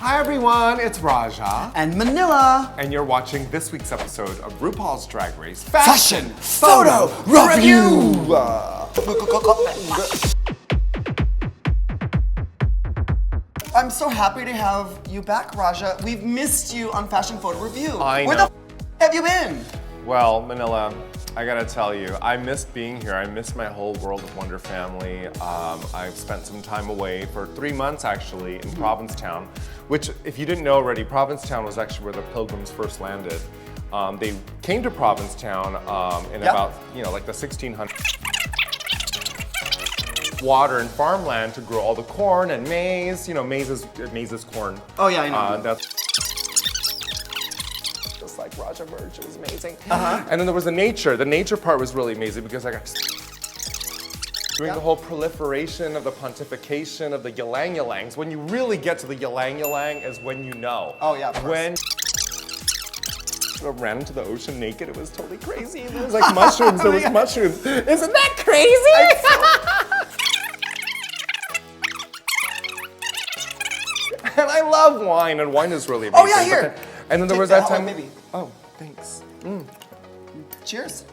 Hi everyone, it's Raja. And Manila. And you're watching this week's episode of RuPaul's Drag Race Fashion Photo RuView! I'm so happy to have you back, Raja. We've missed you on Fashion Photo RuView. I know. Where the have you been? Well, Manila, I gotta tell you, I miss being here. I miss my whole World of Wonder family. I've spent some time away for 3 months actually in Provincetown, which if you didn't know already, Provincetown was actually where the Pilgrims first landed. They came to Provincetown in about, like the 1600s. Water and farmland to grow all the corn and maize. You know, maize is corn. Oh yeah, I know. That's just like Raja Merch, it was amazing. And then there was the nature. The nature part was really amazing because I got doing the whole proliferation of the pontification of the ylang yalangs. When you really get to the ylang yalang is when you know. Oh yeah, of course. When I ran into the ocean naked, it was totally crazy. There was like mushrooms, there was mushrooms. Isn't that crazy? And I love wine, and wine is really amazing. Oh yeah, here. And then there Take was that that time. one, maybe. Oh, thanks. Cheers.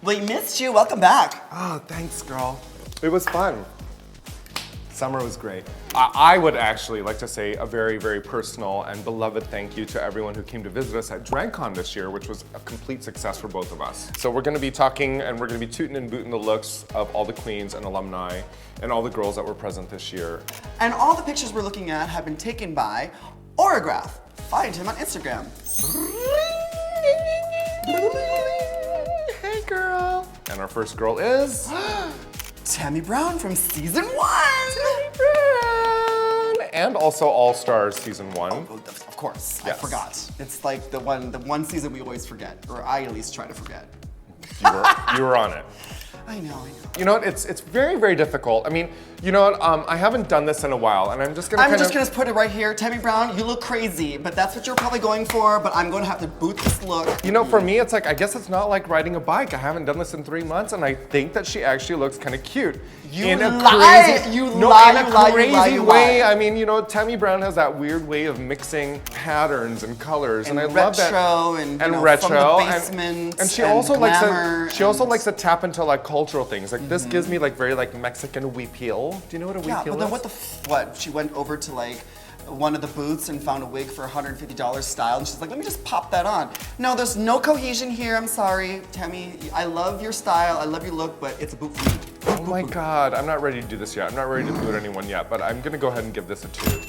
We missed you. Welcome back. Oh, thanks, girl. It was fun. Summer was great. I would actually like to say a very, very personal and beloved thank you to everyone who came to visit us at DragCon this year, which was a complete success for both of us. So we're gonna be talking and we're gonna be tooting and booting the looks of all the queens and alumni and all the girls that were present this year. And all the pictures we're looking at have been taken by Orograph. Find him on Instagram. Hey, girl. And our first girl is Tammie Brown from season 1. and also All Stars season 1. Oh, of course, Yes. I forgot. It's like the one season we always forget, or I at least try to forget. You were on it. I know. You know what? It's very, very difficult. I mean, you know what? I haven't done this in a while, and I'm just gonna gonna put it right here. Tammie Brown, you look crazy, but that's what you're probably going for. But I'm gonna have to boot this look. You know, for me, it's like I guess it's not like riding a bike. I haven't done this in 3 months, and I think that she actually looks kind of cute. You lie! You lie! In a crazy way. I mean, you know, Tammie Brown has that weird way of mixing patterns and colors, and I love that. And retro from the basement. And she also likes glamour to. She also likes to tap into like cultural things. Like this gives me like very like Mexican huipil. Do you know what a huipil Yeah, but then is? what? She went over to like one of the booths and found a wig for $150 style, and she's like, let me just pop that on. No, there's no cohesion here. I'm sorry, Tammie. I love your style. I love your look, but it's a boot for me. Oh my God, I'm not ready to do this yet. I'm not ready to boot anyone yet, but I'm gonna go ahead and give this a 2.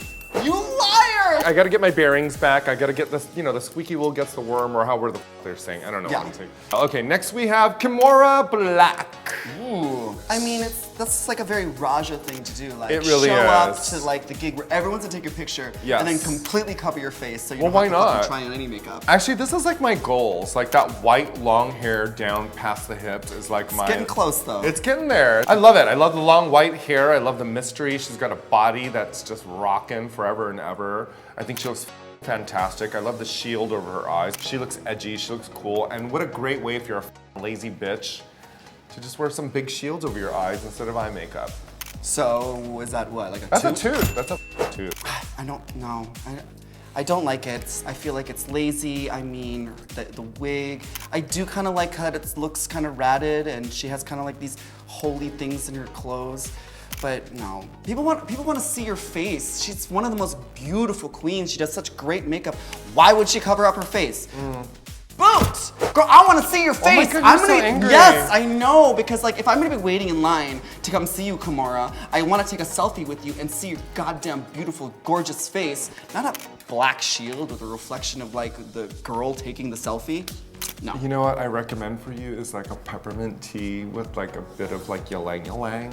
You liar! I gotta get my bearings back. I gotta get this, you know, the squeaky wheel gets the worm, or however they're saying. I don't know what I'm saying. Okay, next we have Kimora Blac. Ooh. I mean, that's like a very Raja thing to do. Like, it really show up is. to like the gig where everyone's gonna take your picture, Yes. and then completely cover your face so you Well, don't why have to fucking not? try on any makeup. Actually, this is like my goals. Like that white long hair down past the hips is like my. It's getting close though. It's getting there. I love it. I love the long white hair. I love the mystery. She's got a body that's just rocking forever and ever. I think she looks fantastic. I love the shield over her eyes. She looks edgy. She looks cool. And what a great way if you're a lazy bitch to just wear some big shields over your eyes instead of eye makeup. So is that what, like a That's 2? a 2. That's a 2. I don't know. I don't like it. I feel like it's lazy. I mean, the wig. I do kind of like how it looks kind of ratted, and she has kind of like these holy things in her clothes. But no, people want to see her face. She's one of the most beautiful queens. She does such great makeup. Why would she cover up her face? Boots! Girl, I want to see your face. Oh my God, you're so angry. Yes, I know, because like if I'm gonna be waiting in line to come see you, Kimora, I want to take a selfie with you and see your goddamn beautiful, gorgeous face, not a black shield with a reflection of like the girl taking the selfie. No. You know what I recommend for you is like a peppermint tea with like a bit of like ylang ylang.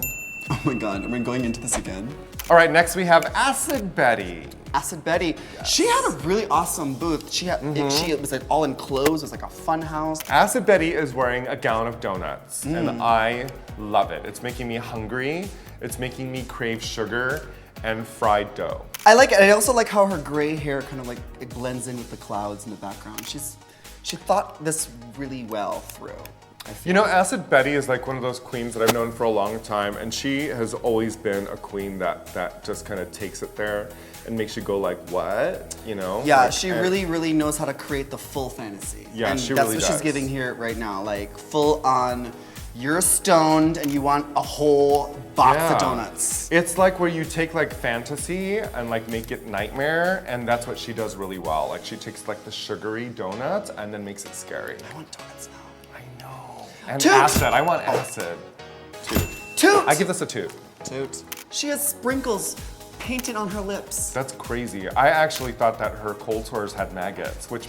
Oh my God, am I going into this again? All right, next we have Acid Betty. Acid Betty. Yes. She had a really awesome booth. She had it was like all enclosed. It was like a fun house. Acid Betty is wearing a gown of donuts, and I love it. It's making me hungry. It's making me crave sugar and fried dough. I like it. I also like how her gray hair kind of like it blends in with the clouds in the background. She thought this really well through. You know, Acid Betty is like one of those queens that I've known for a long time, and she has always been a queen that just kind of takes it there. and makes you go like, what? You know? Yeah, Like, she and- really knows how to create the full fantasy. Yeah, and she that's really what she's does. giving here right now. Like full on, you're stoned and you want a whole box Yeah. of donuts. It's like where you take like fantasy and like make it nightmare, and that's what she does really well. Like she takes like the sugary donuts and then makes it scary. I want donuts now. I know. And Toot! acid, I want acid. Toot. Toot! I give this a toot. Toot. She has sprinkles painted on her lips. That's crazy. I actually thought that her cold sores had maggots, which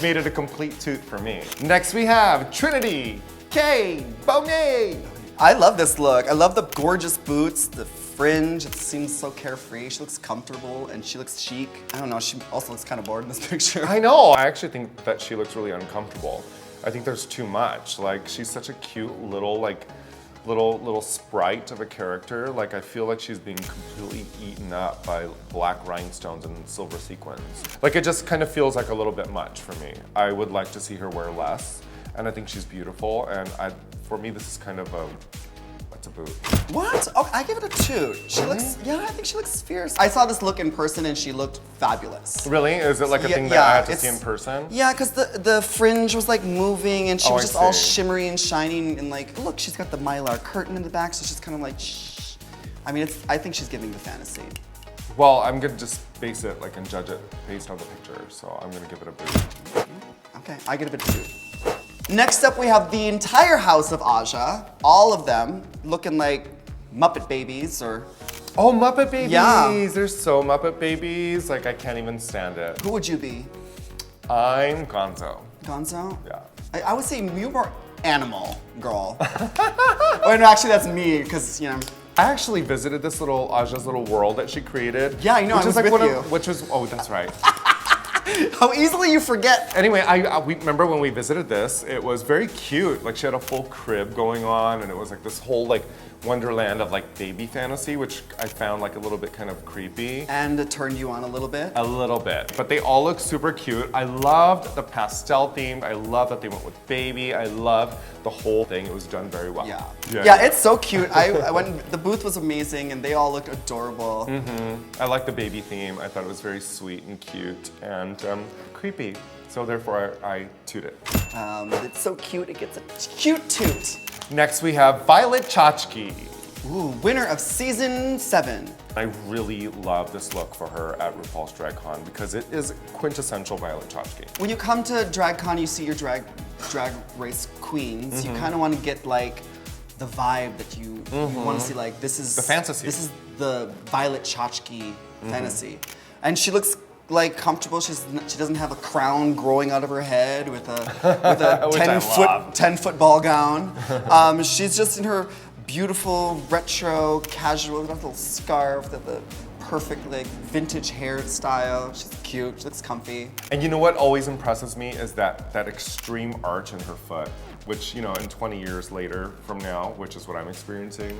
made it a complete toot for me. Next we have Trinity, K, Bonet. I love this look. I love the gorgeous boots, the fringe. It seems so carefree. She looks comfortable and she looks chic. I don't know, she also looks kind of bored in this picture. I know. I actually think that she looks really uncomfortable. I think there's too much. Like she's such a cute little little sprite of a character. Like I feel like she's being completely eaten up by black rhinestones and silver sequins. Like it just kind of feels like a little bit much for me. I would like to see her wear less, and I think she's beautiful. And for me, this is kind of a boot. What? Oh, I give it a 2. She looks, yeah, I think she looks fierce. I saw this look in person and she looked fabulous. Really? Is it like a Yeah, thing that I have to it's- see in person? Yeah, because the fringe was like moving and she Oh, was I just all see. shimmery and shining and like, look, she's got the mylar curtain in the back, so she's kind of like, shh. I mean, I think she's giving the fantasy. Well, I'm gonna just base it like and judge it based on the picture. So I'm gonna give it a boot. Okay, I give it a 2. Next up, we have the entire house of Aja, all of them looking like Muppet babies or Oh, Muppet Babies! Yeah. They're so Muppet Babies. Like I can't even stand it. who would you be? I'm Gonzo. Gonzo? Yeah. I would say you were animal girl. Wait, no, actually that's me, because, you know, I actually visited this little Aja's little world that she created. Yeah, I know, Which I is was like with one you. of, which was that's right. how easily you forget. Anyway, we remember when we visited this. It was very cute. Like she had a full crib going on, and it was like this whole like wonderland of like baby fantasy, which I found like a little bit kind of creepy. And it turned you on a little bit. A little bit, but they all look super cute. I loved the pastel theme. I love that they went with baby. I loved the whole thing. It was done very well. Yeah, it's so cute. I went, the booth was amazing and they all looked adorable. I like the baby theme. I thought it was very sweet and cute and creepy. So therefore, I toot it. It's so cute, it gets a cute toot. Next, we have Violet Chachki. Ooh, winner of season 7. I really love this look for her at RuPaul's DragCon because it is quintessential Violet Chachki. When you come to DragCon, you see your drag race queens. You kind of want to get like the vibe that you want to see. Like this is The fantasy. This is the Violet Chachki fantasy, and she looks like comfortable. She doesn't have a crown growing out of her head with a Which I 10 foot ball gown. She's just in her beautiful retro casual little scarf, the perfect like vintage hairstyle. She's cute. She looks comfy. And you know what always impresses me is that extreme arch in her foot, which, you know, in 20 years later from now, which is what I'm experiencing,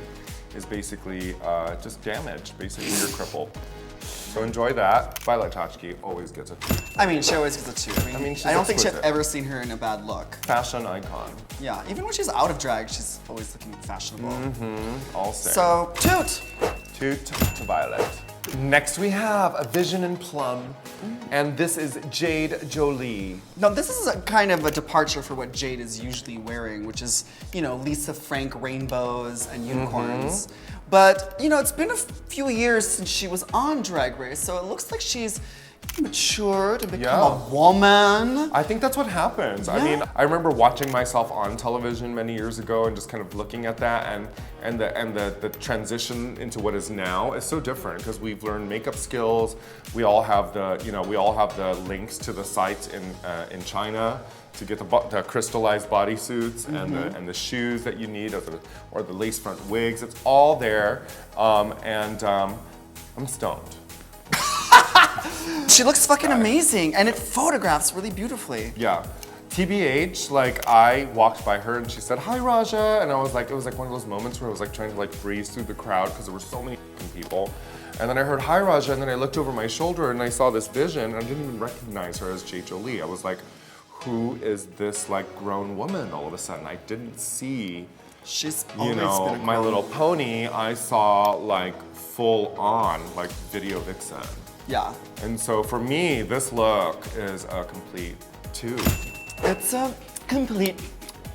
is basically just damaged. Basically, you're crippled. So enjoy that. Violet Chachki always gets a 2. I mean, she always gets a 2. I mean, she's I don't think I've exquisite. ever seen her in a bad look. Fashion icon. Yeah, even when she's out of drag, she's always looking fashionable. All same. So, toot! Toot to Violet. Next we have a Vision in Plum, and this is Jade Jolie. Now, this is a kind of a departure for what Jade is usually wearing, which is, you know, Lisa Frank rainbows and unicorns. But, you know, it's been a few years since she was on Drag Race, so it looks like she's matured to become a woman. I think that's what happens. I mean, I remember watching myself on television many years ago and just kind of looking at that, and the transition into what is now is so different because we've learned makeup skills. We all have the links to the sites in China to get the crystallized bodysuits and the shoes that you need or the lace front wigs. It's all there, and I'm stoned. She looks fucking amazing, and it photographs really beautifully. Yeah. TBH, like I walked by her and she said, "Hi Raja," and I was like, it was like one of those moments where I was like trying to like breeze through the crowd because there were so many people. And then I heard, "Hi Raja," and then I looked over my shoulder and I saw this vision and I didn't even recognize her as Jade Jolie. I was like, who is this like grown woman all of a sudden? I didn't see, She's you always know, been a My queen. Little Pony. I saw like full on like video vixen. Yeah. And so for me, this look is a complete toot. It's a complete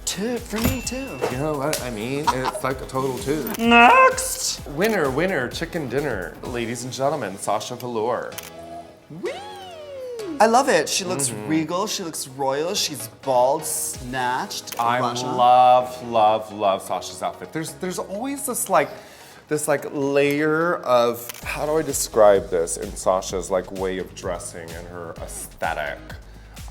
toot for me too. You know what I mean? It's like a total toot. Next! Winner, winner, chicken dinner. Ladies and gentlemen, Sasha Velour. Whee! I love it. She looks regal, she looks royal, she's bald, snatched. I Raja. love Sasha's outfit. There's always this layer of, how do I describe this in Sasha's like way of dressing and her aesthetic.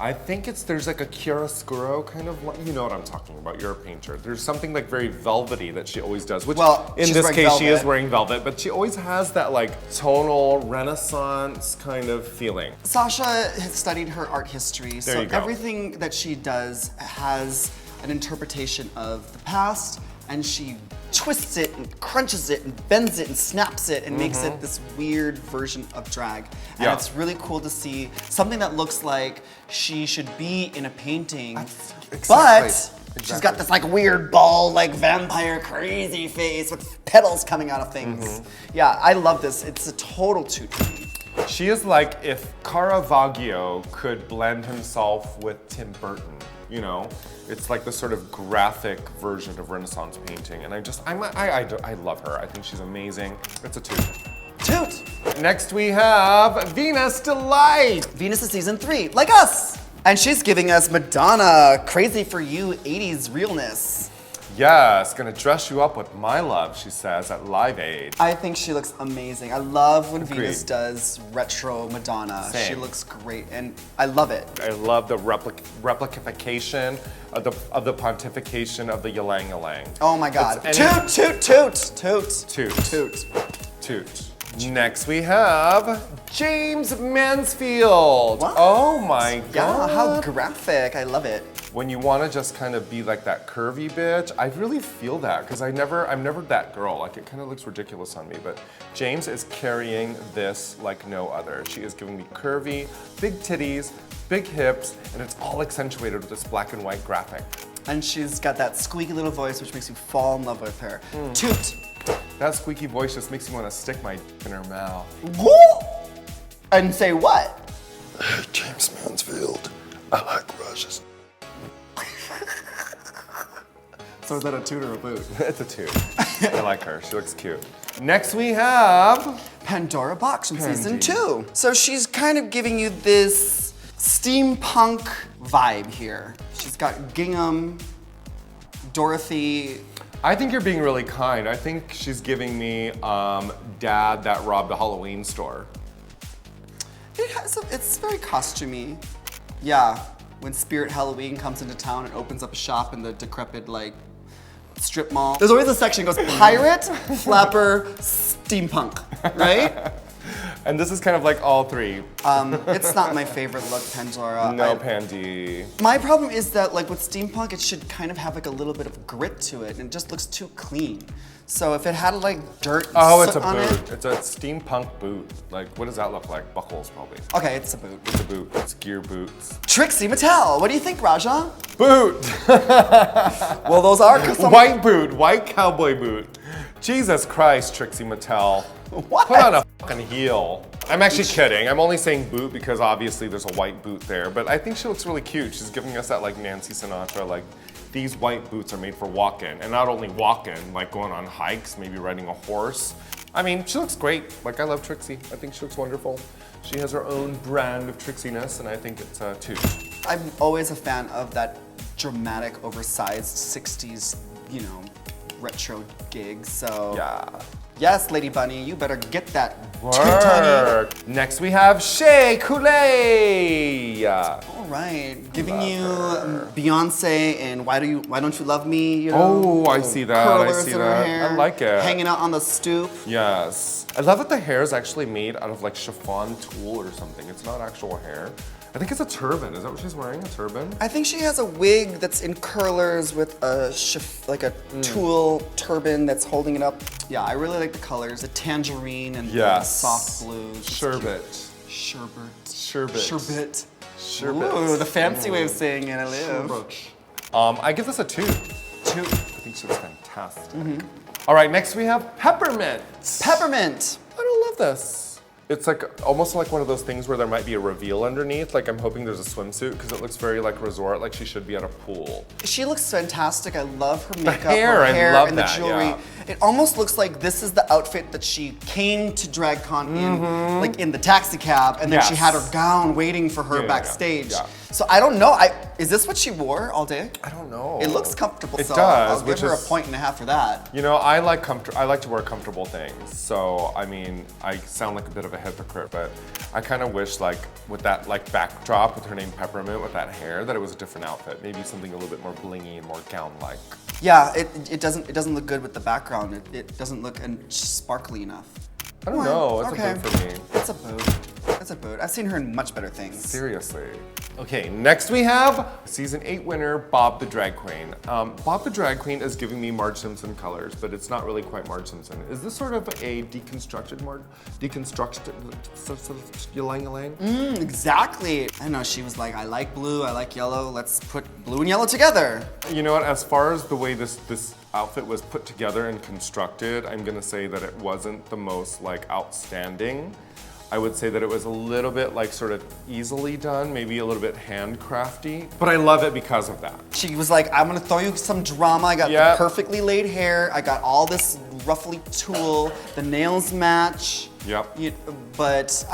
I think there's like a chiaroscuro kind of, you know what I'm talking about, you're a painter. There's something like very velvety that she always does, which in this case she is wearing velvet, but she always has that like tonal Renaissance kind of feeling. Sasha has studied her art history, so you go. everything that she does has an interpretation of the past, and she twists it and crunches it and bends it and snaps it and makes it this weird version of drag. And it's really cool to see something that looks like she should be in a painting, but she's got this like weird bald, like vampire crazy face with petals coming out of things. Yeah, I love this. It's a total toot for me. She is like if Caravaggio could blend himself with Tim Burton, you know? It's like the sort of graphic version of Renaissance painting, and I love her. I think she's amazing. It's a toot. Toot! Next we have Venus Delight. Venus is season 3, like us! And she's giving us Madonna, crazy for you 80s realness. Yes, gonna dress you up with my love, she says at Live Aid. I think she looks amazing. I love when Venus does retro Madonna. Same. She looks great, and I love it. I love the replication of the pontification of the Ylang Ylang. Oh my God. Toot, toot, toot, toot. Toot. Toot. Next we have Jaymes Mansfield. What? Oh my God. Yeah, how graphic. I love it. When you want to just kind of be like that curvy bitch, I really feel that because I'm never that girl. Like it kind of looks ridiculous on me, but Jaymes is carrying this like no other. She is giving me curvy, big titties, big hips, and it's all accentuated with this black and white graphic. And she's got that squeaky little voice which makes you fall in love with her. Toot. That squeaky voice just makes me want to stick my in her mouth. And say what? Hey, Jaymes Mansfield, I like Russia's. So is that a toot or a boot? It's a toot. I like her. She looks cute. Next we have Pandora Boxx from season 2. So she's kind of giving you this steampunk vibe here. She's got gingham, Dorothy. I think you're being really kind. I think she's giving me dad that robbed a Halloween store. It's very costumey. Yeah, when Spirit Halloween comes into town and opens up a shop in the decrepit like strip mall. There's always a section that goes pirate, flapper, steampunk, right? And this is kind of like all three. It's not my favorite look, Pandora. No Pandy. My problem is that like with steampunk, it should kind of have like a little bit of grit to it, and it just looks too clean. So if it had like dirt It's a on boot. it, It's a steampunk boot. Like, what does that look like? Buckles, probably. okay, it's a boot. It's a boot. It's gear boots. Trixie Mattel, what do you think, Raja? Boot! Well, those are some White boot. White cowboy boot. Jesus Christ, Trixie Mattel. What? Put on a fucking heel. I'm actually kidding. I'm only saying boot because obviously there's a white boot there, but I think she looks really cute. She's giving us that like Nancy Sinatra, like these white boots are made for walking, and not only walking, like going on hikes, maybe riding a horse. I mean, she looks great. Like, I love Trixie. I think she looks wonderful. She has her own brand of Trixiness, and I think it's a toot. I'm always a fan of that dramatic, oversized 60s, you know, retro gig, so. Yeah. Yes, Lady Bunny, you better get that toot, honey. Work. Next we have Shea Coulee. All right, giving you Beyonce and Why Don't You Love Me? You know, Oh, I see that. I curlers see in her that. hair, I like it. hanging out on the stoop. Yes. I love that the hair is actually made out of like chiffon tulle or something. It's not actual hair. I think it's a turban. Is that what she's wearing? A turban? I think she has a wig that's in curlers with a tulle turban that's holding it up. Yeah, I really like the colors, the tangerine and the Yes. soft blues. Sherbet. Sherbet. Sherbet. Sherbet. Sherbet. Ooh, the fancy way of saying it, I live. I give this a 2. 2. I think she looks fantastic. Mm-hmm. All right, next we have Peppermint. Peppermint. I don't love this. It's like almost like one of those things where there might be a reveal underneath. Like I'm hoping there's a swimsuit because it looks very like resort, like she should be at a pool. She looks fantastic. I love her makeup, hair, her I hair, love and the that, jewelry. yeah. It almost looks like this is the outfit that she came to DragCon in, like in the taxi cab, and then she had her gown waiting for her backstage. Yeah. So I don't know. Is this what she wore all day? I don't know. It looks comfortable. It so does, I'll give her a point and a half for that. You know, I like to wear comfortable things. So I mean, I sound like a bit of a hypocrite, but I kind of wish like with that like backdrop with her name Peppermint with that hair that it was a different outfit. Maybe something a little bit more blingy and more gown-like. Yeah, it doesn't look good with the background. It doesn't look sparkly enough. I don't know. It's a boot for me. It's a boot. It's a boot. I've seen her in much better things. Seriously. Okay, next we have season 8 winner, Bob the Drag Queen. Bob the Drag Queen is giving me Marge Simpson colors, but it's not really quite Marge Simpson. Is this sort of a deconstructed ylang-ylang? Exactly. I know, she was like, I like blue, I like yellow, let's put blue and yellow together. You know what, as far as the way this outfit was put together and constructed, I'm gonna say that it wasn't the most like outstanding. I would say that it was a little bit like sort of easily done, maybe a little bit handcrafty, but I love it because of that. She was like, I'm gonna throw you some drama. I got the perfectly laid hair. I got all this ruffly tulle. The nails match. Yep. But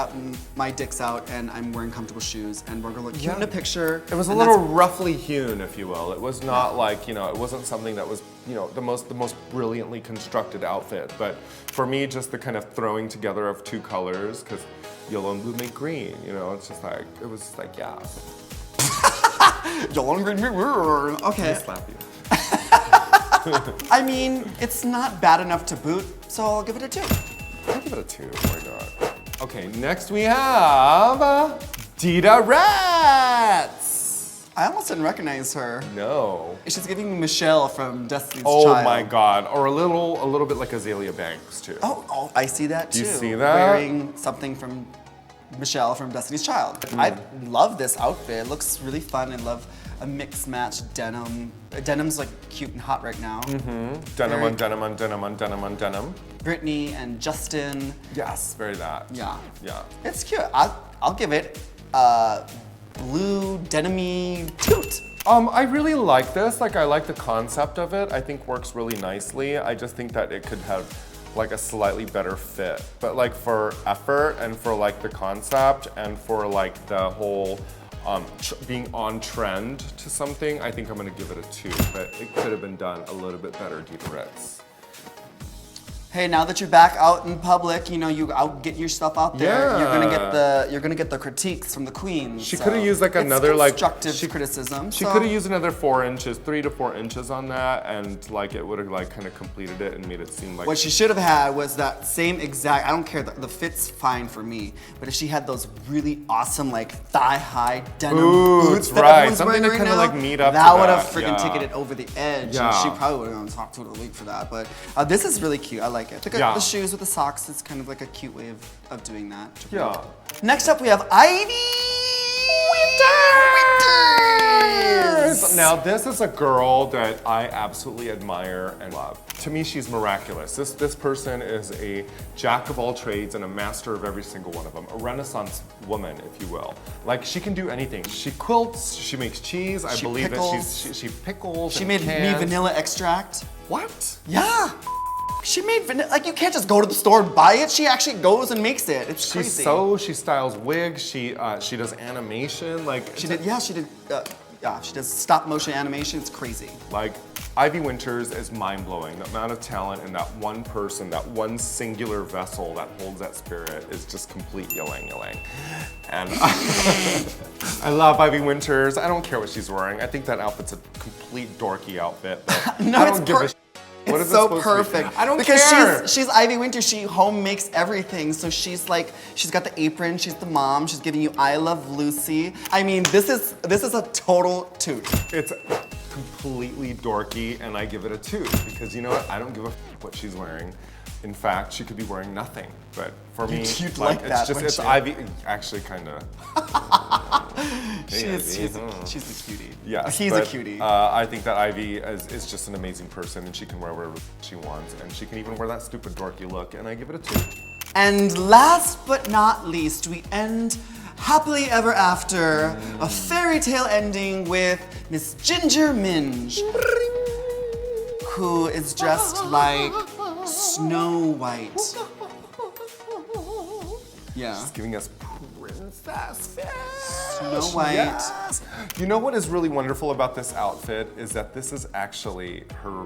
my dick's out and I'm wearing comfortable shoes and we're gonna look cute in a picture. It was a little roughly hewn, if you will. It was not like, you know, it wasn't something that was, you know, the most brilliantly constructed outfit. But for me, just the kind of throwing together of two colors, because yellow and blue make green, you know, it's just like, it was like, yeah. Yellow and green, okay. I'll slap you. I mean, it's not bad enough to boot, so I'll give it a 2. I'll give it a 2, oh my god. Okay, next we have Dida Ritz. I almost didn't recognize her. No. She's giving me Michelle from Destiny's Oh Child. my god, or a little bit like Azalea Banks too. Oh, I see that too. Do you see that? Wearing something from Michelle from Destiny's Child. I love this outfit. It looks really fun. I love a mixed match denim. Denim's like cute and hot right now. Denim on denim on denim on denim on denim. Brittany and Justin. Yes, very that. Yeah. Yeah. It's cute. I'll give it blue denim-y Toot. I really like this. Like, I like the concept of it. I think works really nicely. I just think that it could have like a slightly better fit. But like for effort and for like the concept and for like the whole being on trend to something, I think I'm gonna give it a 2, but it could have been done a little bit better, Dida Ritz. Hey, now that you're back out in public, you know, you get your stuff out there. Yeah. You're gonna get the critiques from the queens. She could have used like another constructive criticism. She could have used another 4 inches, 3 to 4 inches on that, and like it would have like kind of completed it and made it seem like. What she should have had was that same exact. I don't care. The fit's fine for me, but if she had those really awesome like thigh-high denim boots that everyone's something wearing to kind of right like now, meet up. that to would have that. freaking Yeah. taken it over the edge. Yeah. And she probably would have gone top 2 of the week for that. But this is really cute. I like it. The shoes with the socks is kind of like a cute way of doing that. Yeah. Next up, we have Ivy Winters. Now this is a girl that I absolutely admire and love. To me, she's miraculous. This person is a jack of all trades and a master of every single one of them. A Renaissance woman, if you will. Like she can do anything. She quilts. She makes cheese. I believe pickles. that she pickles. She and made me cans. vanilla extract. What? Yeah. She made vanilla, like you can't just go to the store and buy it. She actually goes and makes it. It's She crazy. sews, she styles wigs, she does animation, like She does stop motion animation. It's crazy. like Ivy Winters is mind-blowing. The amount of talent in that one person, that one singular vessel that holds that spirit is just complete ylang-ylang. And I love Ivy Winters. I don't care what she's wearing. I think that outfit's a complete dorky outfit, but No, I it's don't give a What It's is it so supposed to be? perfect. I don't because care. she's Ivy Winter. She home makes everything. So she's like, she's got the apron. She's the mom. She's giving you I Love Lucy. I mean, this is a total Toot. It's completely dorky, and I give it a 2 because you know what? I don't give a what she's wearing. In fact, she could be wearing nothing. But for me, You'd like that, it's wouldn't you? Ivy. Actually, kind of. She's the cutie. Yes, He's but, a cutie. I think that Ivy is just an amazing person, and she can wear whatever she wants, and she can even wear that stupid dorky look, and I give it a 2. And last but not least, we end happily ever after, a fairy tale ending with Miss Ginger Minj, who is dressed like Snow White. Yeah. She's giving us princess fish. Snow White. Yes. You know what is really wonderful about this outfit is that this is actually her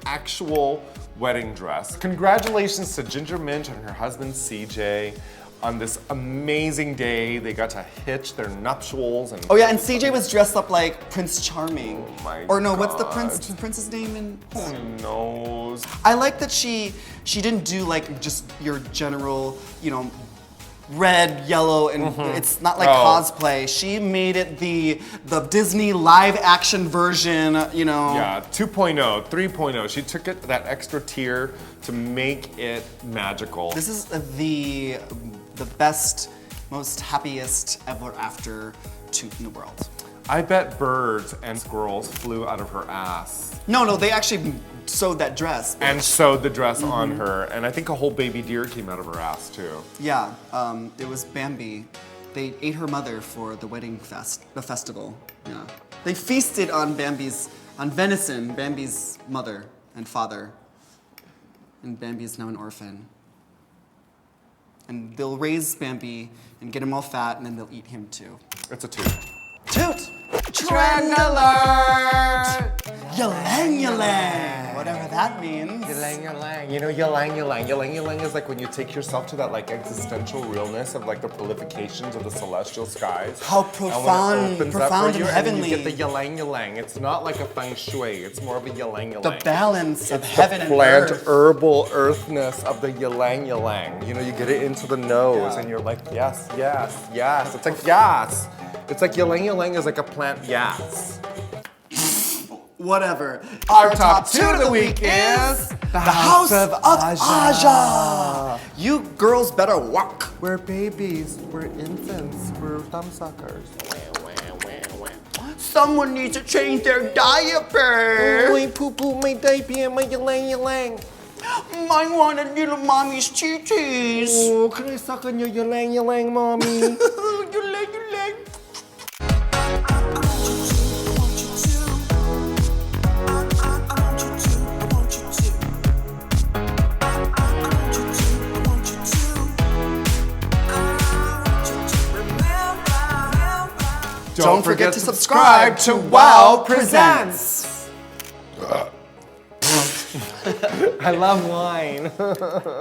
actual wedding dress. Congratulations to Ginger Minj and her husband CJ on this amazing day. They got to hitch their nuptials and Oh yeah, and CJ was dressed up like Prince Charming. Oh my Or no, what's the God. prince's name in? who knows? I like that she didn't do like just your general, red, yellow, and it's not like cosplay. She made it the Disney live action version, Yeah, 2.0, 3.0. She took it that extra tier to make it magical. This is the best, most happiest ever after Toot in the world. I bet birds and squirrels flew out of her ass No, they actually sewed that dress. and sewed the dress on her, and I think a whole baby deer came out of her ass too. Yeah, it was Bambi. They ate her mother for the wedding the festival. Yeah, they feasted on venison, Bambi's mother and father, and Bambi's now an orphan. And they'll raise Bambi and get him all fat, and then they'll eat him too. It's a toot. Toot! Trend alert! Yalang yalang! Whatever that means. Yalang yalang. You know, yalang yalang. Yalang yalang is like when you take yourself to that like existential realness of like the prolifications of the celestial skies. How And when it profound, opens up profound for you, and heavenly. And you get the yalang yalang. It's not like a feng shui. It's more of a yalang yalang. The balance of It's heaven the and plant earth. herbal earthness of the yalang yalang. You know, you get it into the nose Yeah. and you're like, yes, yes, yes. It's like yes. It's like yalang yalang is like a plant yes. Whatever. Our top two of the week is the House of Aja. You girls better walk. We're babies, we're infants, we're thumbsuckers. Someone needs to change their diaper. Oy, poo-poo, my diaper, my yalang yalang. I want a little mommy's titties. Oh, can I suck on your yalang yalang, mommy? You leg. Don't forget to subscribe to WOW Presents. I love wine.